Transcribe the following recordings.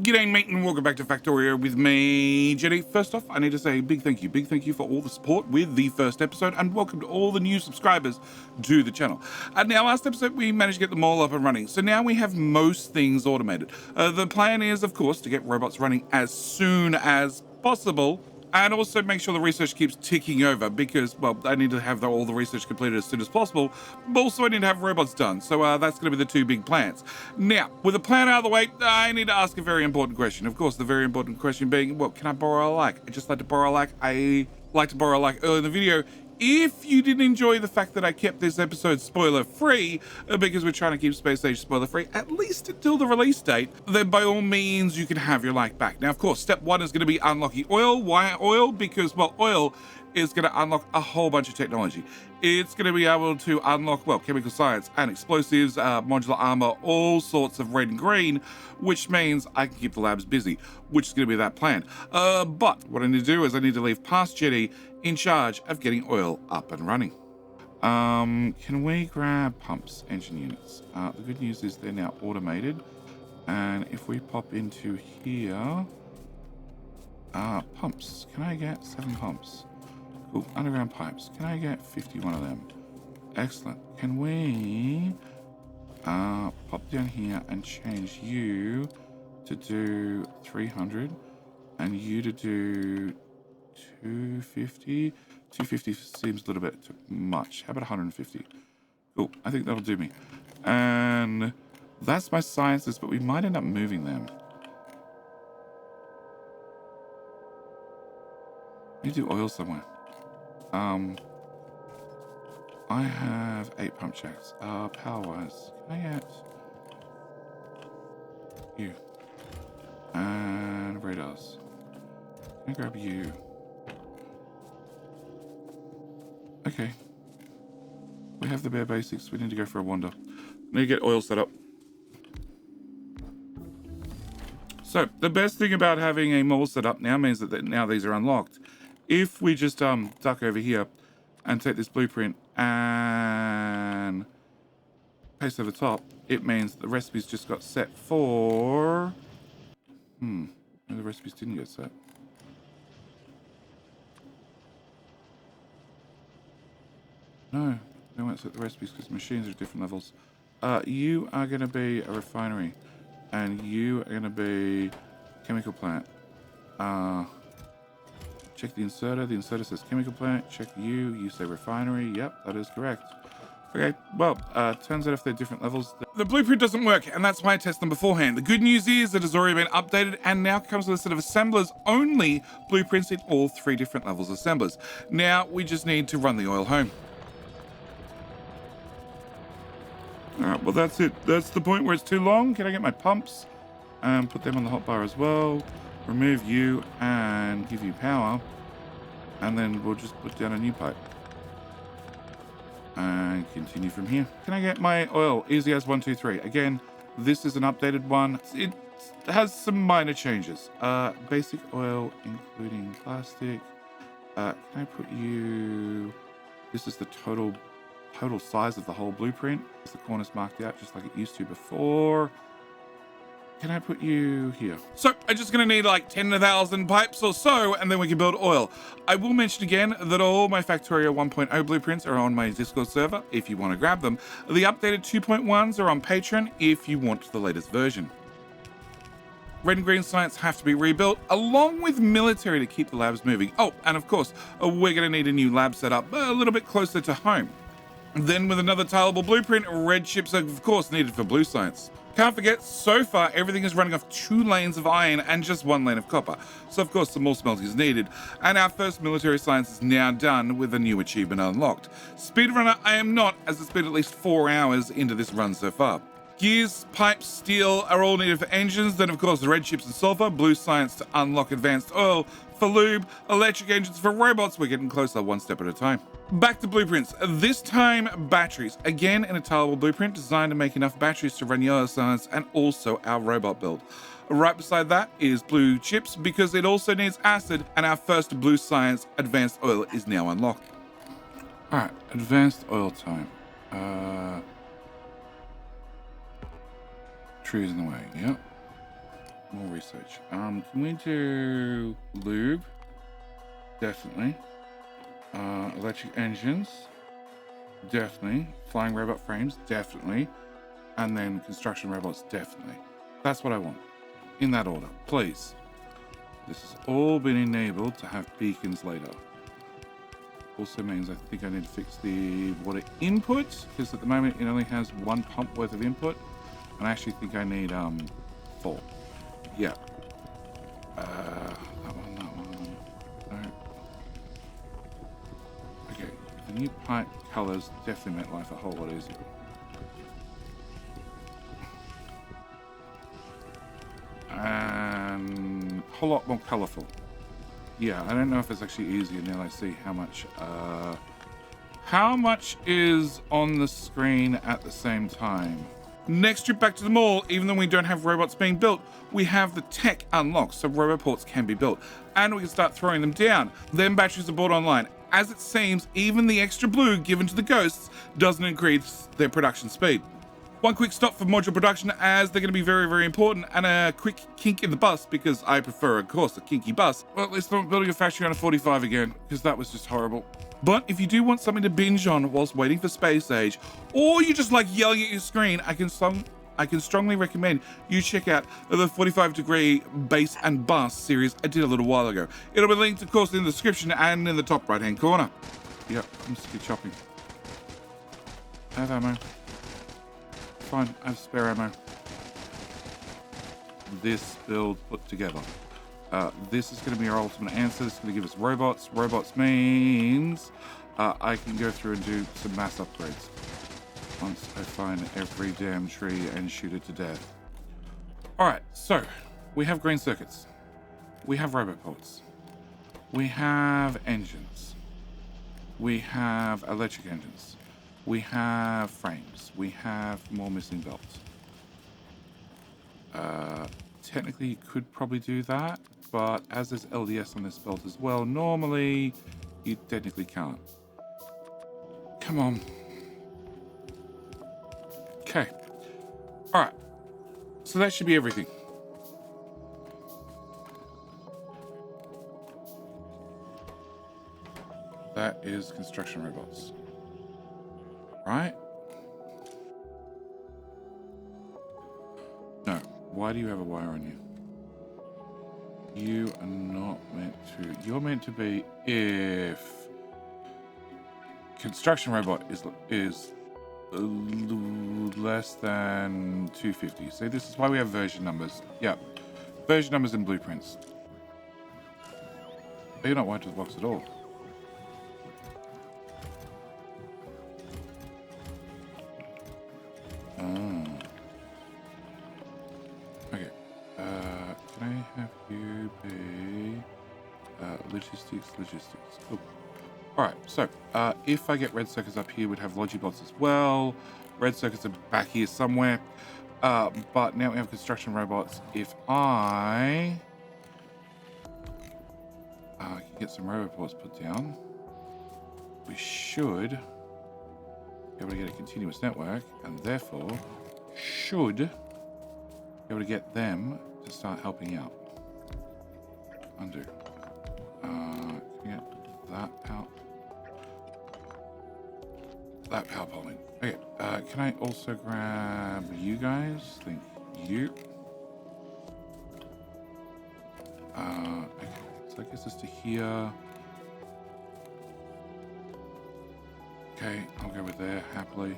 G'day mate and welcome back to Factorio with me, Jenny. First off, I need to say a big thank you for all the support with the first episode, and welcome to all the new subscribers to the channel. Now, last episode we managed to get them all up and running, so now we have most things automated. The plan is, of course, to get robots running as soon as possible, and also make sure the research keeps ticking over because, well, I need to have all the research completed as soon as possible, but also I need to have robots done. So that's going to be the two big plans. Now, with the plan out of the way, I need to ask a very important question. Of course, the very important question being, well, can I borrow a like? I just like to borrow a like. I like to borrow a like early in the video. If you didn't enjoy the fact that I kept this episode spoiler free, because we're trying to keep Space Age spoiler free, at least until the release date, then by all means you can have your like back. Now, of course, step one is going to be unlocking oil. Why oil? Because, well, oil is going to unlock a whole bunch of technology. It's going to be able to unlock, well, chemical science and explosives, modular armor, all sorts of red and green, which means I can keep the labs busy, which is going to be that plan. But what I need to do is I need to leave past Jetty in charge of getting oil up and running. Can we grab pumps, engine units? The good news is they're now automated. And if we pop into here, pumps, can I get 7 pumps? Cool, underground pipes, can I get 51 of them? Excellent. Can we pop down here and change you to do 300 and you to do 250? 250 seems a little bit too much. How about 150? Cool, I think that'll do me. And that's my sciences, but we might end up moving them. I need to do oil somewhere. I have 8 pump jacks. Power-wise, can I get you? And radars. Can I grab you? Okay. We have the bare basics. We need to go for a wander. Need to get oil set up. So, the best thing about having a mole set up now means that now these are unlocked. If we just duck over here and take this blueprint and paste over the top, it means the recipes just got set for... No, the recipes didn't get set. No, they won't set the recipes because machines are at different levels. You are going to be a refinery, and you are going to be chemical plant. Check the inserter. The inserter says chemical plant. Check you. You say refinery. Yep, that is correct. Okay, well, turns out if they're different levels, the blueprint doesn't work, and that's why I test them beforehand. The good news is it has already been updated and now comes with a set of assemblers only blueprints in all 3 different levels of assemblers. Now we just need to run the oil home. Alright, well that's it. That's the point where it's too long. Can I get my pumps and put them on the hotbar as well? Remove you and give you power, and then we'll just put down a new pipe and continue from here. Can I get my oil? Easy as 1, 2, 3. Again, this is an updated one. It has some minor changes. Basic oil, including plastic. Can I put you... This is the total size of the whole blueprint. The corners marked out just like it used to before. Can I put you here? So I'm just gonna need like 10,000 pipes or so, and then we can build oil. I will mention again that all my Factorio 1.0 blueprints are on my Discord server if you want to grab them. The updated 2.1s are on Patreon if you want the latest version. Red and green science have to be rebuilt, along with military to keep the labs moving. Oh, and of course, we're gonna need a new lab set up a little bit closer to home. Then with another tileable blueprint, red chips are of course needed for blue science. Can't forget, so far everything is running off 2 lanes of iron and just 1 lane of copper. So of course some more smelting is needed. And our first military science is now done with a new achievement unlocked. Speedrunner I am not, as it's been at least 4 hours into this run so far. Gears, pipes, steel are all needed for engines. Then of course the red chips and sulfur, blue science to unlock advanced oil, for lube, electric engines for robots. We're getting closer 1 step at a time. Back to blueprints, this time batteries. Again, in a tileable blueprint designed to make enough batteries to run yellow science and also our robot build. Right beside that is blue chips because it also needs acid, and our first blue science advanced oil is now unlocked. All right, advanced oil time. Trees in the way, yep. More research. Can we do lube? Definitely. Electric engines? Definitely. Flying robot frames? Definitely. And then construction robots? Definitely. That's what I want. In that order, please. This has all been enabled to have beacons later. Also means I think I need to fix the water input, because at the moment it only has one pump worth of input. And I actually think I need 4. Yeah. That one. No. Okay. The new pipe colors definitely make life a whole lot easier. And a whole lot more colorful. Yeah, I don't know if it's actually easier now I see how much is on the screen at the same time. Next trip back to the mall, even though we don't have robots being built, we have the tech unlocked so roboports can be built. And we can start throwing them down. Then batteries are bought online. As it seems, even the extra blue given to the ghosts doesn't increase their production speed. One quick stop for module production, as they're going to be very, very important, and a quick kink in the bus, because I prefer, of course, a kinky bus. Well, at least I'm not building a factory on a 45 again, because that was just horrible. But if you do want something to binge on whilst waiting for space age, or you just like yelling at your screen, I can strongly recommend you check out the 45-degree base and bus series I did a little while ago. It'll be linked, of course, in the description and in the top right-hand corner. Yep, I'm sick of chopping. I have ammo. Fine, I have spare ammo. This build put together. This is going to be our ultimate answer. This is going to give us robots. Robots means I can go through and do some mass upgrades once I find every damn tree and shoot it to death. Alright, so we have green circuits. We have roboports. We have engines. We have electric engines. We have frames. We have more missing belts. Technically, you could probably do that, but as there's LDS on this belt as well, normally you technically can't. Come on. Okay. All right. So that should be everything. That is construction robots. Right? No. Why do you have a wire on you? You are not meant to. You're meant to be if construction robot is less than 250. See, this is why we have version numbers. Yeah. Version numbers and blueprints. But you're not wired to the box at all. Okay. Can I have you be logistics? Cool. Alright, so if I get red circuits up here, we'd have logibots as well. Red circuits are back here somewhere. But now we have construction robots. If I can get some roboports put down, we should be able to get a continuous network, and therefore should be able to get them to start helping out. Undo. Can we get that out? That power pole in. Okay, can I also grab you guys? Thank you. Okay, so that gets us to here. Okay, I'll go with there happily.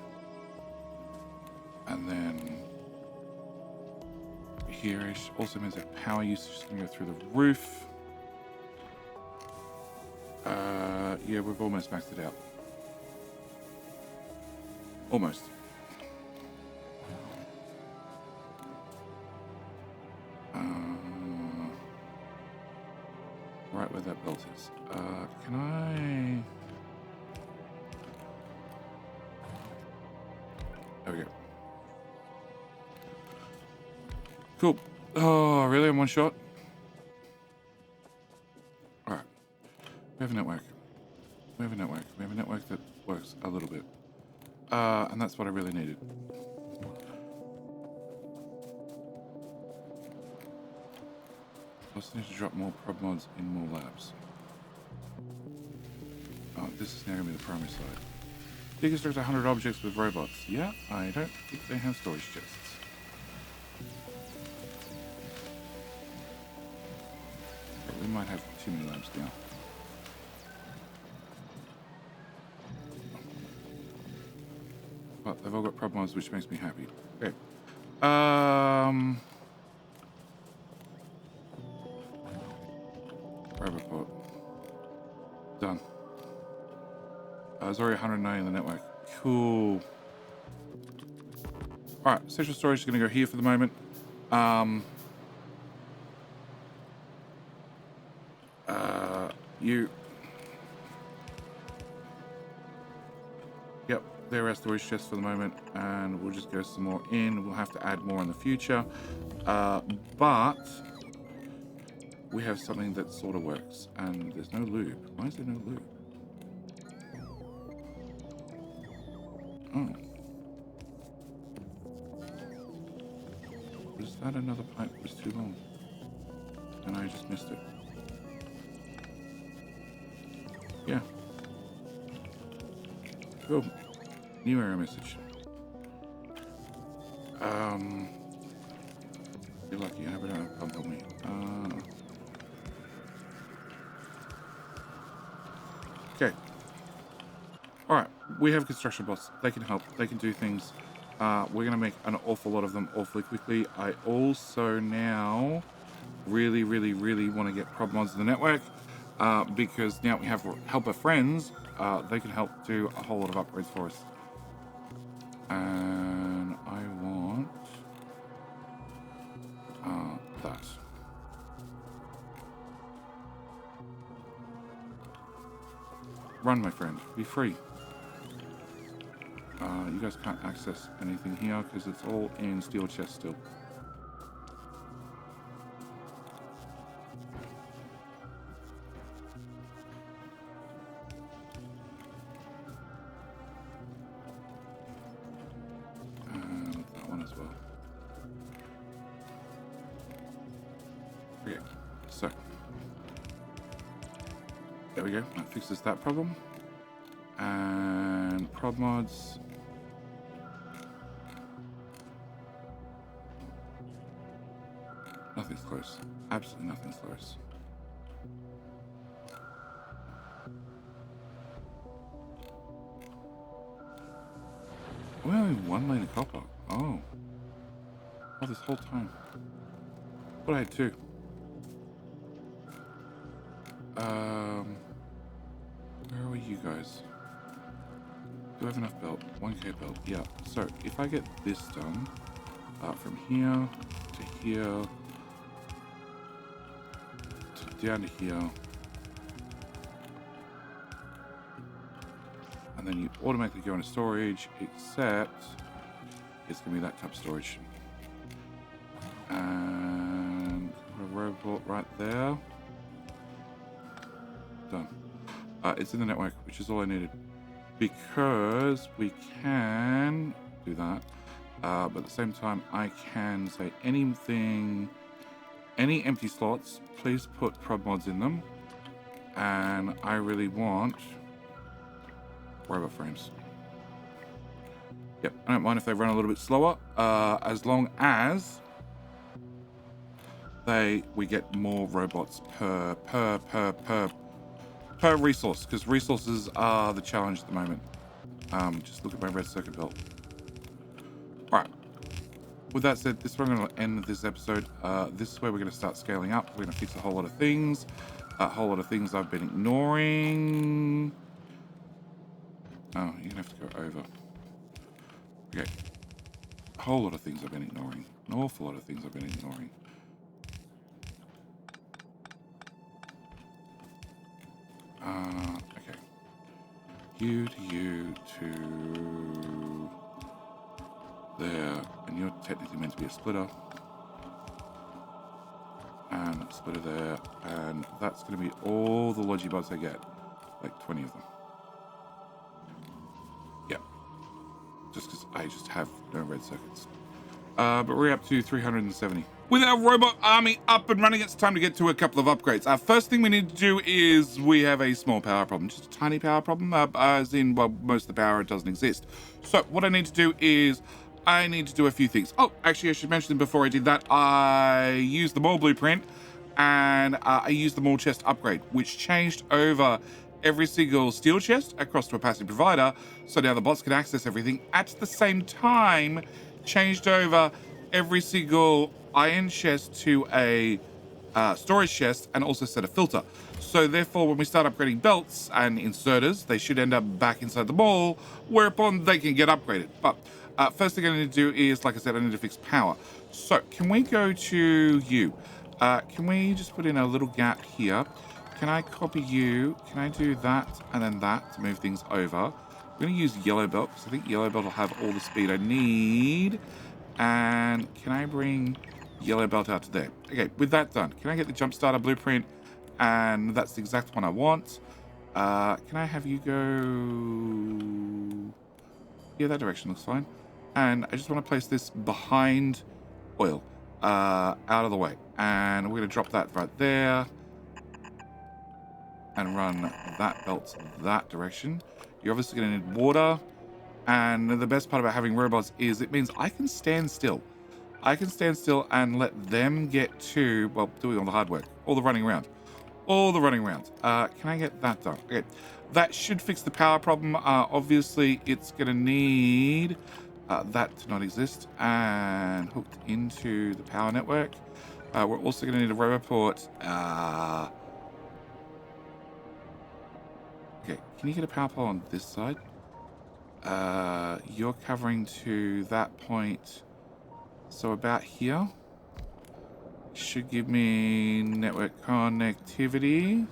And then here-ish also means that power usage is going to go through the roof. Yeah, we've almost maxed it out. Almost. Right where that belt is. Can I... There we go. Cool. Oh, really? In one shot? Alright. We have a network. We have a network. We have a network that works a little bit. And that's what I really needed. Also need to drop more prob mods in more labs. Oh, this is now going to be the primary side. Deconstruct 100 objects with robots. Yeah, I don't think they have storage chests. But we might have too many labs now. But they've all got prob mods, which makes me happy. Okay. Roboport. Done. There's already 190 in the network. Cool. Alright, central storage is going to go here for the moment. You... Yep, there are storage chests for the moment, and we'll just go some more in. We'll have to add more in the future. But... we have something that sort of works, and there's no lube. Why is there no lube? Oh. Was that another pipe that was too long? And I just missed it. Yeah. Cool. New error message. You're lucky, I have it out of pump on me. Okay. Alright, we have construction bots. They can help. They can do things. We're going to make an awful lot of them awfully quickly. I also now really want to get prob mods in the network because now we have helper friends. They can help do a whole lot of upgrades for us. And I want that. Run, my friend. Be free. You guys can't access anything here because it's all in steel chest still. And that one as well. Okay, so there we go. That fixes that problem. And prob mods. Nothing's close. Absolutely nothing's close. We only have 1 lane of copper. Oh. Oh, this whole time. But I had 2. Where are you guys? Do I have enough belt? 1k belt. Yeah. So if I get this done, from here to here, down to here, and then you automatically go into storage, except it's gonna be that type of storage. And a robot right there. Done. It's in the network, which is all I needed, because we can do that. But at the same time, I can say anything, any empty slots, please put prob mods in them. And I really want robot frames. Yep, I don't mind if they run a little bit slower, as long as we get more robots per resource, because resources are the challenge at the moment. Just look at my red circuit belt. Alright. With that said, this is where I'm going to end this episode. This is where we're going to start scaling up. We're going to fix a whole lot of things. A whole lot of things I've been ignoring. Oh, you're going to have to go over. Okay. A whole lot of things I've been ignoring. An awful lot of things I've been ignoring. Okay. You to you to there, and you're technically meant to be a splitter. And a splitter there, and that's going to be all the logi buds I get. Like 20 of them. Yeah. Just because I just have no red circuits. But we're up to 370. With our robot army up and running, it's time to get to a couple of upgrades. Our first thing we need to do is we have a small power problem, just a tiny power problem, as in, well, most of the power doesn't exist. So what I need to do is I need to do a few things. Oh, actually, I should mention before I did that, I used the mall blueprint and I used the mall chest upgrade, which changed over every single steel chest across to a passive provider. So now the bots can access everything. At the same time, changed over every single iron chest to a storage chest and also set a filter. So therefore, when we start upgrading belts and inserters, they should end up back inside the mall, whereupon they can get upgraded. But first thing I need to do is, like I said, I need to fix power. So can we go to you? Can we just put in a little gap here? Can I copy you? Can I do that and then that to move things over? I'm going to use yellow belt because I think yellow belt will have all the speed I need. And can I bring yellow belt out to there? Okay, with that done, can I get the jump starter blueprint? And that's the exact one I want. Can I have you go... Yeah, that direction looks fine. And I just want to place this behind oil, out of the way. And we're going to drop that right there. And run that belt that direction. You're obviously going to need water. And the best part about having robots is it means I can stand still. I can stand still and let them get to, well, doing all the hard work, all the running around. All the running around. Can I get that done? Okay, that should fix the power problem. Obviously, it's going to need that to not exist and hooked into the power network. We're also going to need a roboport. Okay, can you get a power pole on this side? You're covering to that point. So about here. Should give me network connectivity.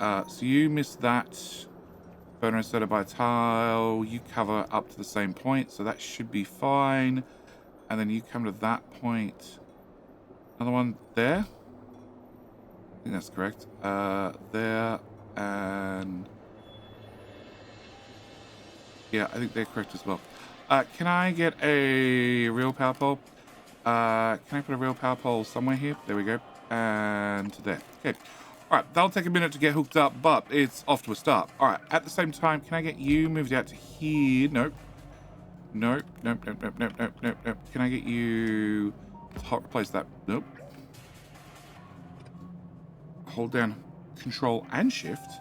So you missed that. Burner inserted by tile. You cover up to the same point, so that should be fine. And then you come to that point. Another one there. I think that's correct. There and... Yeah, I think they're correct as well. Can I get a real power pole? Can I put a real power pole somewhere here? There we go. And there. Okay. All right, that'll take a minute to get hooked up, but it's off to a start. All right, at the same time, can I get you moved out to here? Nope. Nope, nope, nope, nope, nope, nope, nope, nope. Can I get you to hot replace that? Nope. Hold down Control and Shift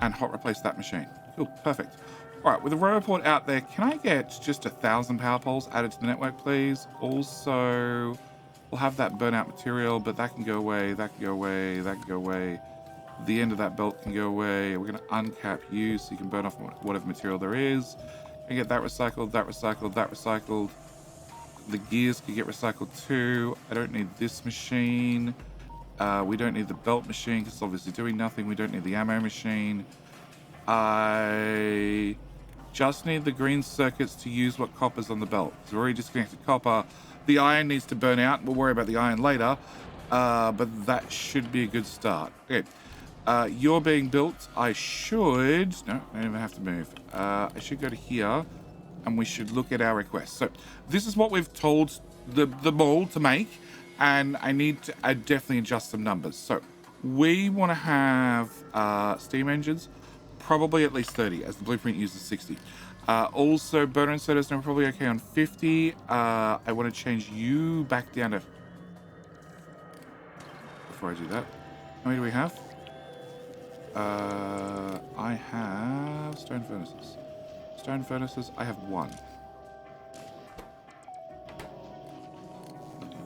and hot replace that machine. Cool, perfect. All right, with the roboport out there, can I get just 1,000 power poles added to the network, please? Also, we'll have that burnout material, but that can go away, that can go away, that can go away. The end of that belt can go away. We're going to uncap you so you can burn off whatever material there is. And get that recycled, that recycled, that recycled. The gears can get recycled too. I don't need this machine. We don't need the belt machine because it's obviously doing nothing. We don't need the ammo machine. I just need the green circuits to use what copper's on the belt. So we've already disconnected copper. The iron needs to burn out. We'll worry about the iron later. But that should be a good start. Okay. You're being built. I should... No, I don't even have to move. I should go to here. And we should look at our request. So this is what we've told the mall to make. And I need to definitely adjust some numbers. So we want to have steam engines. Probably at least 30, as the blueprint uses 60. Also, burner inserters are probably okay on 50. I want to change you back down to... Before I do that, how many do we have? I have stone furnaces. Stone furnaces, I have one.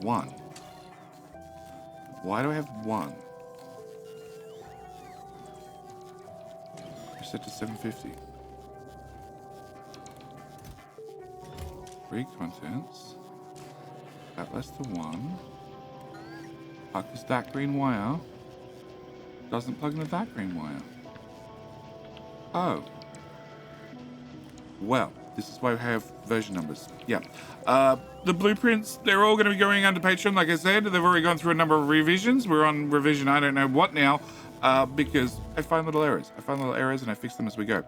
One. Why do I have one? Set to 750. 3 contents. That less than 1. Because that green wire doesn't plug into that green wire. Oh. Well, this is why we have version numbers. Yeah. The blueprints, they're all going to be going under Patreon. Like I said, they've already gone through a number of revisions. We're on revision I don't know what now. Because I find little errors. And I fix them as we go.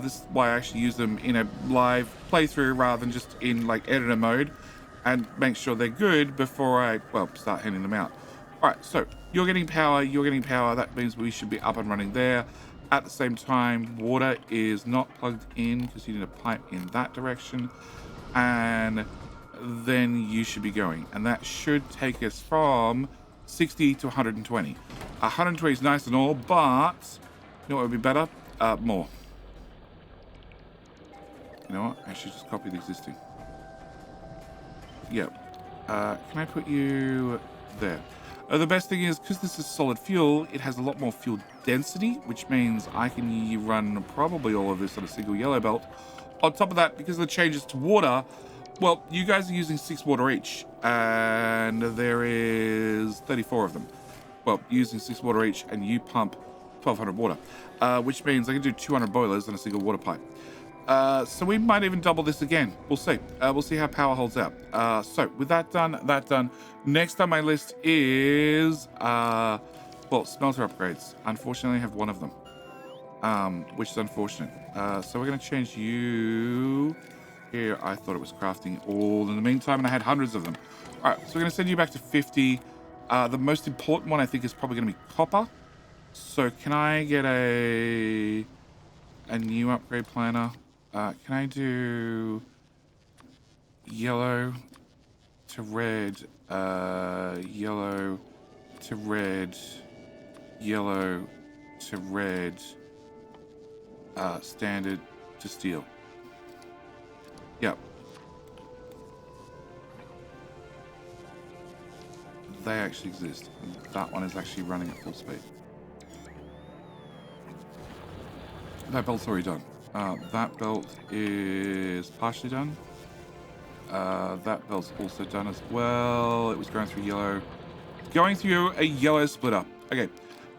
This is why I actually use them in a live playthrough rather than just in like editor mode. and make sure they're good before I, well, start handing them out. All right, so you're getting power, you're getting power. That means we should be up and running there. At the same time, water is not plugged in because you need a pipe in that direction. And then you should be going. And that should take us from 60 to 120. 120 is nice and all, but you know what would be better? More. You know what? I should just copy the existing. Yep. Can I put you there? The best thing is, because this is solid fuel, it has a lot more fuel density, which means I can run probably all of this on a single yellow belt. On top of that, because of the changes to water, well, you guys are using 6 water each, and there is 34 of them. Well, using 6 water each, and you pump 1,200 water, which means I can do 200 boilers on a single water pipe. So we might even double this again. We'll see. We'll see how power holds out. So with that done. Next on my list is, well, smelter upgrades. Unfortunately, I have one of them, which is unfortunate. So we're going to change you here. I thought it was crafting all in the meantime, and I had hundreds of them. All right, so we're going to send you back to 50. The most important one, I think, is probably going to be copper. So can I get a new upgrade planner? Can I do yellow to red, yellow to red, yellow to red, standard to steel? Yep. They actually exist. And that one is actually running at full speed. That belt's already done. That belt is partially done. That belt's also done as well. It was going through yellow. Going through a yellow splitter. Okay,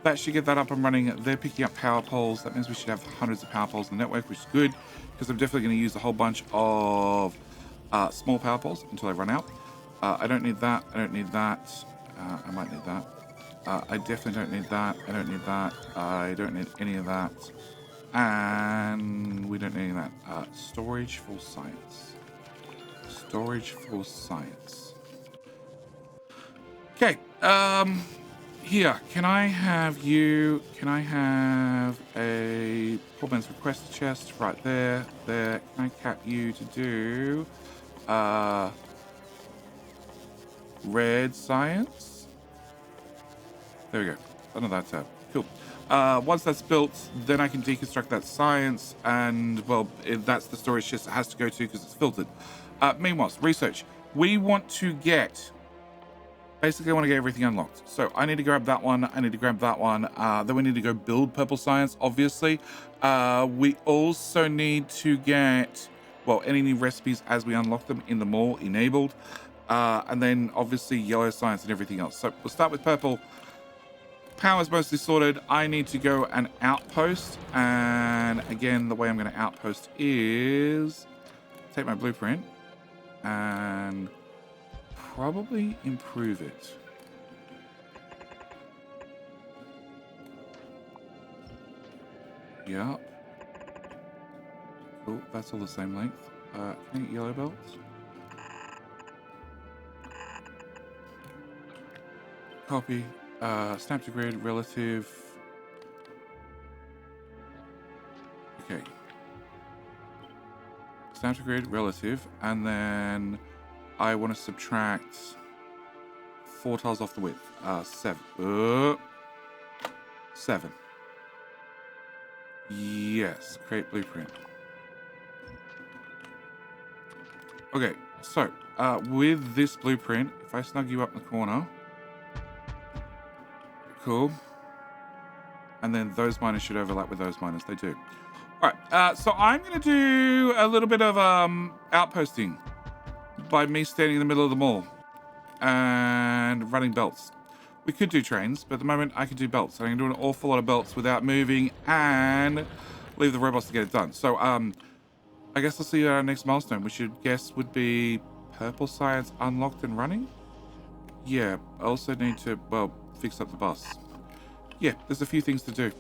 that should get that up and running. They're picking up power poles. That means we should have hundreds of power poles in the network, which is good, because I'm definitely going to use a whole bunch of small power poles until I run out. I don't need that. I don't need that. I might need that. I definitely don't need that. I don't need that. I don't need any of that. And we don't need that. Storage for science. Storage for science. Okay. Here, can I have you? Can I have a poor man's request chest right there? There. Can I cap you to do red science? There we go. Under that tab. Cool. Once that's built, then I can deconstruct that science, and, well, that's the storage chest it has to go to because it's filtered. Meanwhile, research. We want to get... Basically, I want to get everything unlocked. So I need to grab that one. I need to grab that one. Then we need to go build purple science, obviously. We also need to get, well, any new recipes as we unlock them in the mall enabled. And then, obviously, yellow science and everything else. So we'll start with purple. Power's mostly sorted. I need to go and outpost, and again, the way I'm going to outpost is take my blueprint and probably improve it. Yep. Cool, that's all the same length. Can I get yellow belts? Copy. Snap to grid, relative. Okay. Snap to grid, relative, and then I want to subtract 4 tiles off the width. 7. 7. Yes, create blueprint. Okay, so with this blueprint, if I snug you up in the corner. Cool. And then those miners should overlap with those miners. They do. All right. So I'm going to do a little bit of outposting by me standing in the middle of the mall and running belts. We could do trains, but at the moment I can do belts. So I can do an awful lot of belts without moving and leave the robots to get it done. So I guess I'll see our next milestone, which you'd guess would be purple science unlocked and running. Yeah. I also need to, well, fix up the bus. Yeah, there's a few things to do.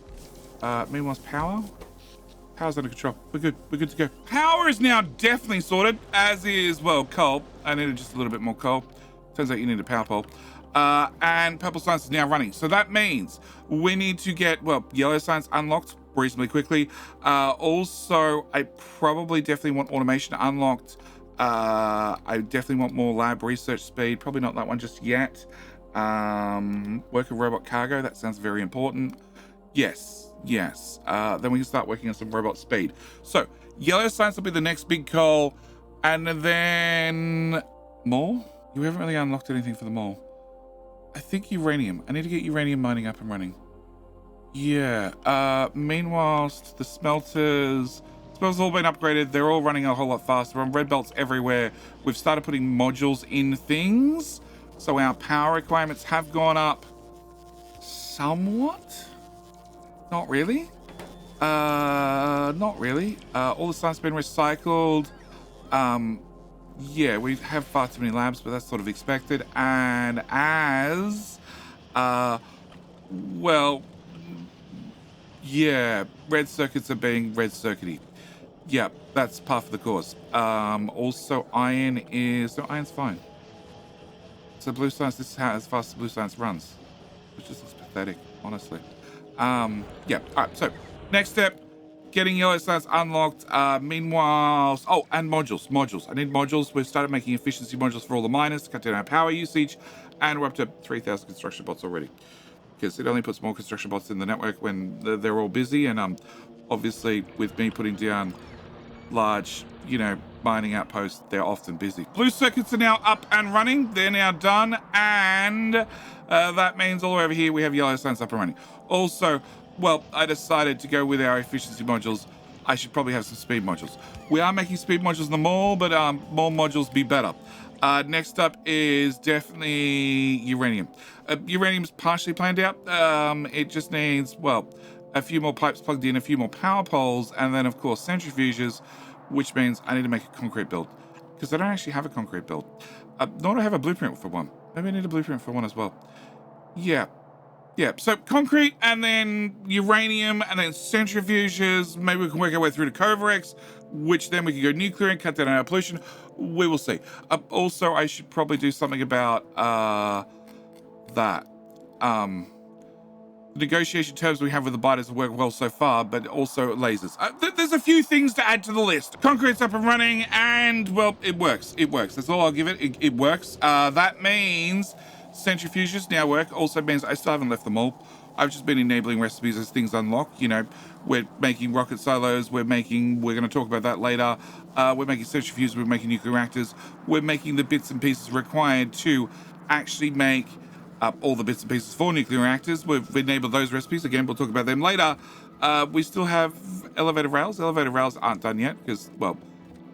Meanwhile, power's under control. We're good to go. Power is now definitely sorted, as is, well, coal. I needed just a little bit more coal. Turns out you need a power pole. And purple science is now running. So that means we need to get, well, yellow science unlocked reasonably quickly. Also, I probably definitely want automation unlocked. I definitely want more lab research speed. Probably not that one just yet. Work a robot cargo. That sounds very important. Yes. Then we can start working on some robot speed. So yellow science will be the next big goal. And then more? You haven't really unlocked anything for the mall. I think uranium. I need to get uranium mining up and running. Yeah. Meanwhile, the smelters have all been upgraded. They're all running a whole lot faster. We're on red belts everywhere. We've started putting modules in things. So our power requirements have gone up somewhat. Not really. Not really. All the science has been recycled. Yeah, we have far too many labs, but that's sort of expected. And as, well, yeah, red circuits are being red circuity. Yeah, that's part of the course. Also, iron is, no, iron's fine. So blue science, this is how as fast as blue science runs, which just looks pathetic, honestly. Yeah, all right, so next step, getting yellow science unlocked. Meanwhile, oh, and modules. I need modules. We've started making efficiency modules for all the miners to cut down our power usage, and we're up to 3,000 construction bots already. Because it only puts more construction bots in the network when they're all busy, and obviously with me putting down large, mining outposts, they're often busy. Blue circuits are now up and running. They're now done, and that means all the way over here we have yellow science up and running. Also, well, I decided to go with our efficiency modules. I should probably have some speed modules. We are making speed modules in the mall, but more modules be better. Next up is definitely uranium. Uranium's partially planned out. It just needs, well, a few more pipes plugged in, a few more power poles, and then, of course, centrifuges, which means I need to make a concrete build. Because I don't actually have a concrete build. Nor do I have a blueprint for one. Maybe I need a blueprint for one as well. Yeah, so concrete, and then uranium, and then centrifuges. Maybe we can work our way through to Covarex, which then we can go nuclear and cut down our pollution. We will see. Also, I should probably do something about that. The negotiation terms we have with the buyers have worked well so far, but also lasers. There's a few things to add to the list. Concrete's up and running, and, well, it works. That's all I'll give it. It works. That means centrifuges now work. Also means I still haven't left them all. I've just been enabling recipes as things unlock. We're making rocket silos. We're going to talk about that later. We're making centrifuges. We're making nuclear reactors. We're making the bits and pieces required to actually make all the bits and pieces for nuclear reactors. We've enabled those recipes. Again, we'll talk about them later. We still have elevator rails. Elevator rails aren't done yet because, well,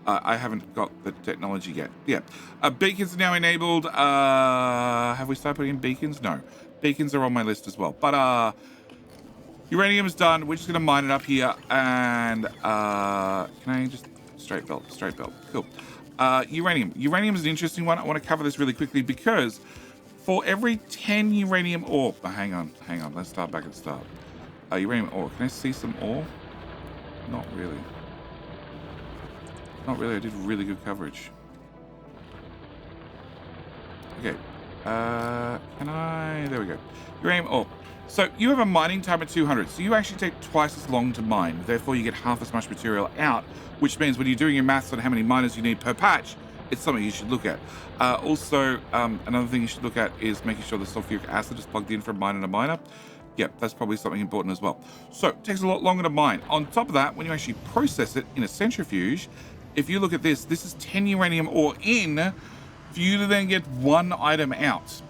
I haven't got the technology yet. Yeah. Beacons are now enabled. Have we started putting in beacons? No. Beacons are on my list as well. But uranium is done. We're just going to mine it up here. And can I just... Straight belt. Cool. Uranium. Uranium is an interesting one. I want to cover this really quickly because for every 10 uranium ore... Oh, hang on. Let's start back at the start. Uranium ore. Can I see some ore? Not really. I did really good coverage. Okay. There we go. Uranium ore. So you have a mining time of 200. So you actually take twice as long to mine. Therefore, you get half as much material out, which means when you're doing your maths on how many miners you need per patch, it's something you should look at. Also, another thing you should look at is making sure the sulfuric acid is plugged in from miner to miner. Yep, that's probably something important as well. So it takes a lot longer to mine. On top of that, when you actually process it in a centrifuge, if you look at this is 10 uranium ore in for you to then get one item out.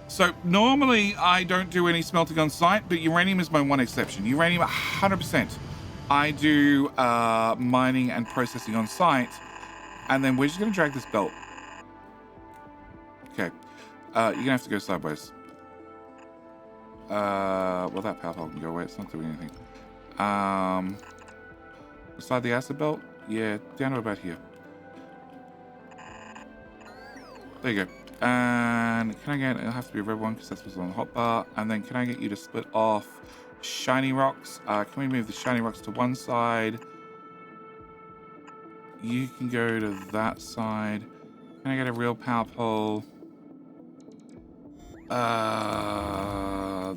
So normally I don't do any smelting on site, but uranium is my one exception. Uranium, 100%. I do mining and processing on site, and then we're just going to drag this belt. Okay, you're going to have to go sideways. Well, that power pole can go away. It's not doing anything. Beside the acid belt? Yeah, down to about here. There you go. And can I get... It'll have to be a red one because that's what's on the hotbar. And then can I get you to split off shiny rocks? Can we move the shiny rocks to one side? You can go to that side. Can Can I get a real power pole?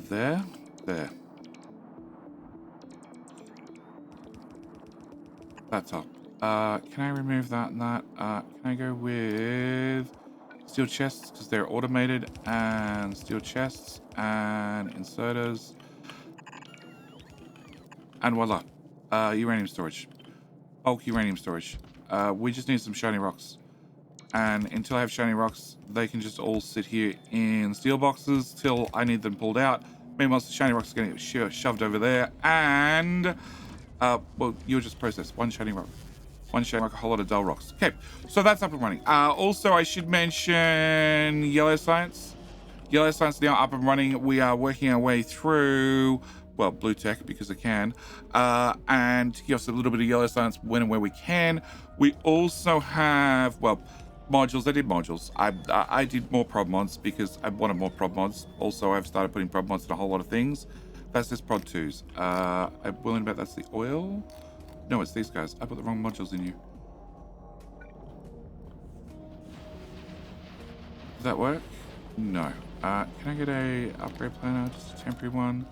There. That's up. Can I remove that and that? Can I go with steel chests because they're automated, and steel chests and inserters, and voila, uranium storage. Bulk uranium storage. We just need some shiny rocks, and until I have shiny rocks, they can just all sit here in steel boxes till I need them pulled out. Meanwhile, the shiny rocks are going to get shoved over there, and well, you'll just process one shiny rock. One shiny rock, a whole lot of dull rocks. Okay, so that's up and running. Also, I should mention Yellow Science. Yellow Science now up and running. We are working our way through, well, Blue Tech because I can, and yes, a little bit of Yellow Science when and where we can. We also have, well, modules. I did modules. I did more prod mods because I wanted more prod mods. Also, I've started putting prod mods in a whole lot of things. That's just prod 2s. I'm willing to bet that's the oil. No, it's these guys. I put the wrong modules in you. Does that work? No. Can I get a upgrade planner? Just a temporary one.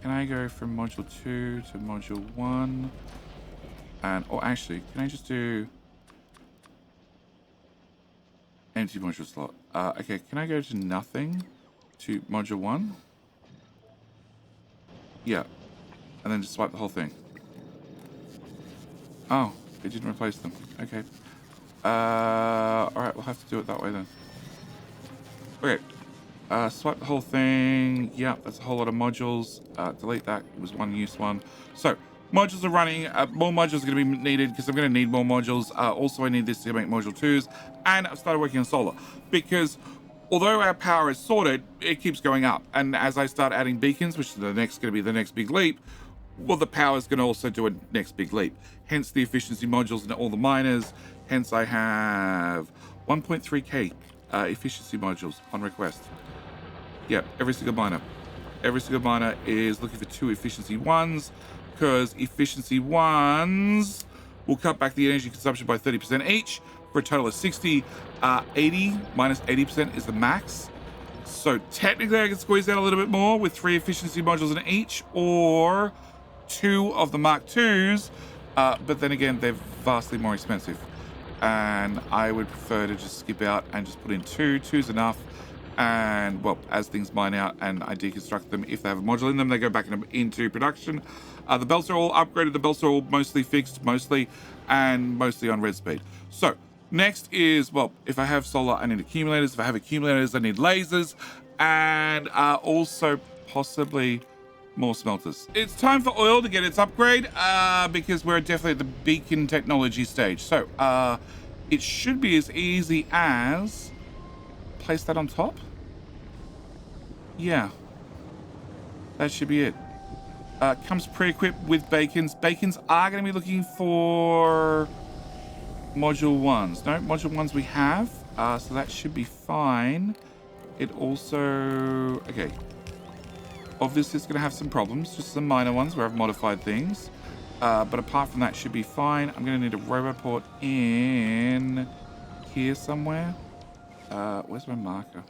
Can I go from module 2 to module 1? And, or actually, can I just do empty module slot? Okay, can I go to nothing to module 1? Yeah. And then just swipe the whole thing. Oh, it didn't replace them. Okay. Alright, we'll have to do it that way then. Okay. Swipe the whole thing. Yeah, that's a whole lot of modules. Delete that. It was one use one. So, modules are running. More modules are going to be needed because I'm going to need more modules. Also, I need this to make module 2s. And I've started working on solar. Because although our power is sorted, it keeps going up. And as I start adding beacons, which is going to be the next big leap, well, the power is going to also do a next big leap. Hence the efficiency modules and all the miners. Hence I have 1.3k efficiency modules on request. Yep, every single miner. Every single miner is looking for 2 efficiency 1s because efficiency 1s will cut back the energy consumption by 30% each for a total of 60. 80 minus 80% is the max. So technically I can squeeze out a little bit more with 3 efficiency modules in each, or 2 of the Mark IIs, but then again, they're vastly more expensive. And I would prefer to just skip out and just put in 2. 2's enough. And, well, as things mine out and I deconstruct them, if they have a module in them, they go back into production. The belts are all upgraded. The belts are all mostly fixed, and mostly on red speed. So, next is, well, if I have solar, I need accumulators. If I have accumulators, I need lasers. And also possibly more smelters. It's time for oil to get its upgrade because we're definitely at the beacon technology stage. So, it should be as easy as place that on top. Yeah, that should be it. Comes pre-equipped with bacons. Bacons are going to be looking for module 1s. No, module 1s we have, so that should be fine. It also, okay, obviously it's going to have some problems, just some minor ones where I've modified things, but apart from that should be fine. I'm going to need a roboport in here somewhere. Where's my marker?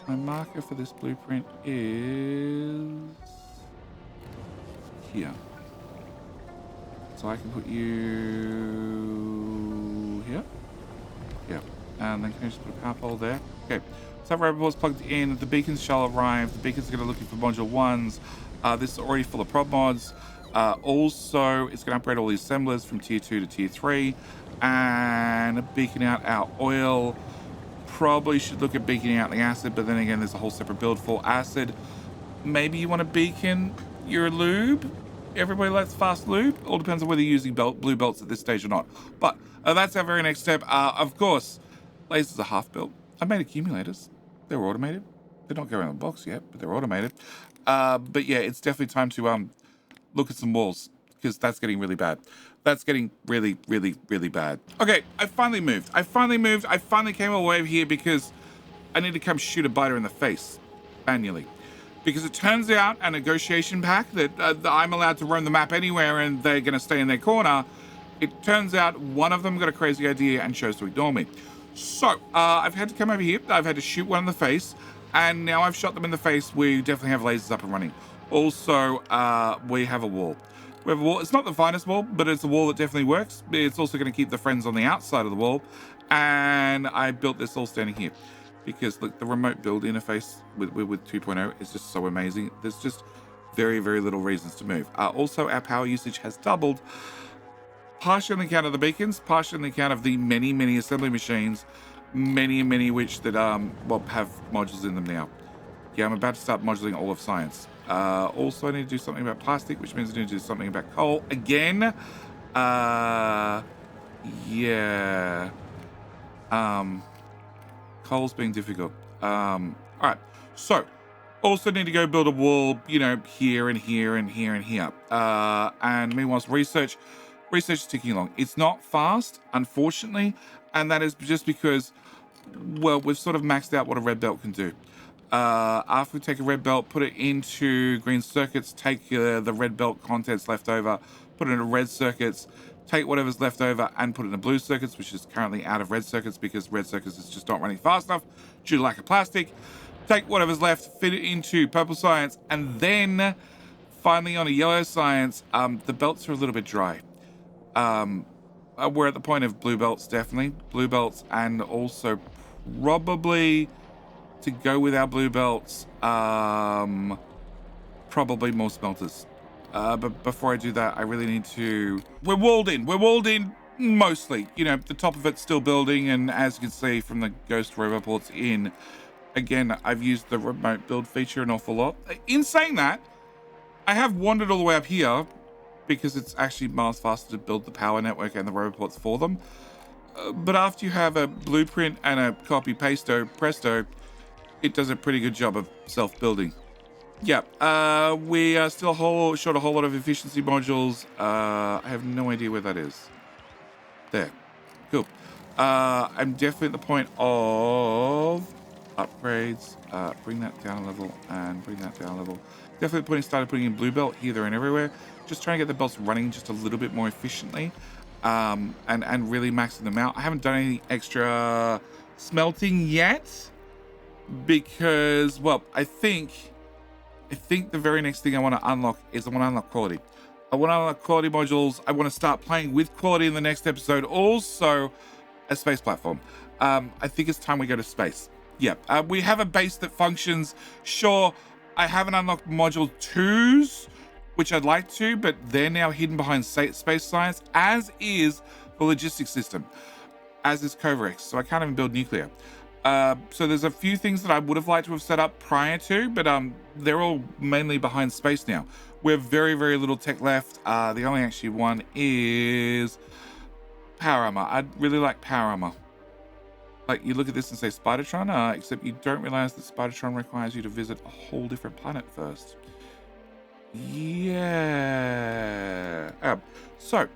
My marker for this blueprint is here. So I can put you here. Yeah. And then can I just put a power pole there? Okay. So that roboport's plugged in. The beacons shall arrive. The beacons are going to looking for module 1s. This is already full of prod mods. Also, it's going to upgrade all the assemblers from tier 2 to tier 3. And beacon out our oil. Probably should look at beaconing out the acid, but then again, there's a whole separate build for acid. Maybe you want to beacon your lube. Everybody likes fast lube. All depends on whether you're using blue belts at this stage or not. But that's our very next step. Of course, lasers are half built. I made accumulators. They're automated. They're not going in the box yet, but they're automated. But yeah, it's definitely time to look at some walls because that's getting really bad. That's getting really, really, really bad. Okay, I finally moved. I finally came all the way over here because I need to come shoot a biter in the face manually. Because it turns out a negotiation pack that I'm allowed to roam the map anywhere and they're going to stay in their corner. It turns out one of them got a crazy idea and chose to ignore me. So, I've had to come over here. I've had to shoot one in the face. And now I've shot them in the face. We definitely have lasers up and running. Also, we have a wall. We have a wall. It's not the finest wall, but it's a wall that definitely works. It's also going to keep the friends on the outside of the wall. And I built this all standing here. Because, look, the remote build interface with 2.0 is just so amazing. There's just very, very little reasons to move. Also, our power usage has doubled. Partially on the account of the beacons, partially on the account of the many, many assembly machines, many which that well, have modules in them now. Yeah, I'm about to start moduling all of science. Also, I need to do something about plastic, which means I need to do something about coal again. Yeah. Coal's being difficult. All right. So, also need to go build a wall, you know, here and here and here and here. And meanwhile, research is ticking along. It's not fast, unfortunately, and that is just because, well, we've sort of maxed out what a red belt can do. After we take a red belt, put it into green circuits, take the red belt contents left over, put it into red circuits, take whatever's left over and put it into blue circuits, which is currently out of red circuits because red circuits is just not running fast enough due to lack of plastic. Take whatever's left, fit it into purple science, and then finally on a yellow science, the belts are a little bit dry. We're at the point of blue belts, definitely. Blue belts, and also probably to go with our blue belts, probably more smelters. But before I do that, I really need to... We're walled in mostly. You know, the top of it's still building, and as you can see from the ghost rover ports in, again, I've used the remote build feature an awful lot. In saying that, I have wandered all the way up here because it's actually miles faster to build the power network and the rover ports for them. But after you have a blueprint and a copy presto, it does a pretty good job of self-building. Yeah, we are still short a whole lot of efficiency modules. I have no idea where that is. There. Cool. I'm definitely at the point of upgrades. Bring that down a level and bring that down a level. Definitely started putting in blue belt here, there, and everywhere. Just trying to get the belts running just a little bit more efficiently, and really maxing them out. I haven't done any extra smelting yet because, well, I think the very next thing I want to unlock is I want to unlock quality. I want to unlock quality modules. I want to start playing with quality in the next episode. Also, a space platform. I think it's time we go to space. Yeah, we have a base that functions. Sure, I haven't unlocked module 2s, which I'd like to, but they're now hidden behind space science, as is the logistics system, as is Covarex. So I can't even build nuclear. So there's a few things that I would have liked to have set up prior to, but they're all mainly behind space now. We have very, very little tech left. The only actually one is power armor. I'd really like power armor. Like, you look at this and say Spidertron, except you don't realize that Spidertron requires you to visit a whole different planet first. Yeah. So,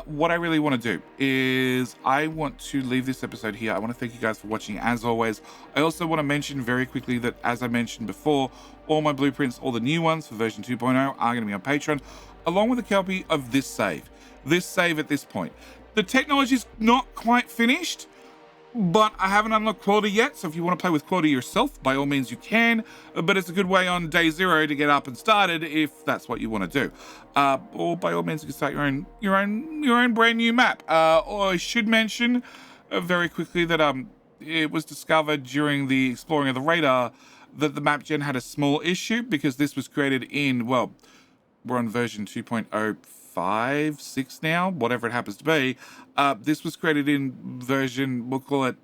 what I really want to do is I want to leave this episode here. I want to thank you guys for watching, as always. I also want to mention very quickly that, as I mentioned before, all my blueprints, all the new ones for version 2.0 are going to be on Patreon, along with a copy of this save. This save at this point. The technology's not quite finished, but I haven't unlocked quality yet, so if you want to play with quality yourself, by all means you can, but it's a good way on day 0 to get up and started if that's what you want to do. Or by all means you can start your own brand new map. Or I should mention very quickly that it was discovered during the exploring of the radar that the map gen had a small issue because this was created in, well, we're on version 2.05, 6 now, whatever it happens to be. This was created in version, we'll call it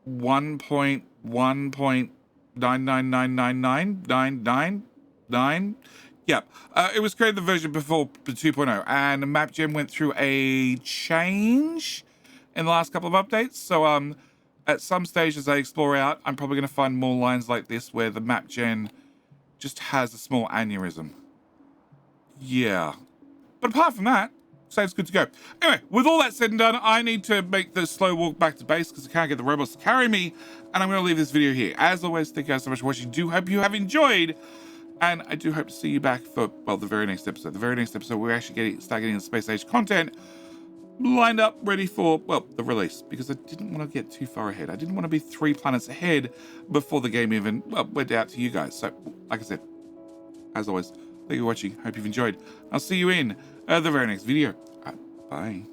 1.1.9999999. Yeah, it was created the version before 2.0, and MapGen went through a change in the last couple of updates. So at some stage as I explore out, I'm probably going to find more lines like this where the MapGen just has a small aneurysm. Yeah. But apart from that, save's good to go. Anyway, with all that said and done, I need to make the slow walk back to base because I can't get the robots to carry me, and I'm going to leave this video here. As always, thank you guys so much for watching. Do hope you have enjoyed, and I do hope to see you back for, well, the very next episode. The very next episode, we're actually start getting the space age content. lined up, ready for, well, the release, because I didn't want to get too far ahead. I didn't want to be 3 planets ahead before the game even, well, went out to you guys. So, like I said, as always, thank you for watching. Hope you've enjoyed. I'll see you in the very next video. Bye.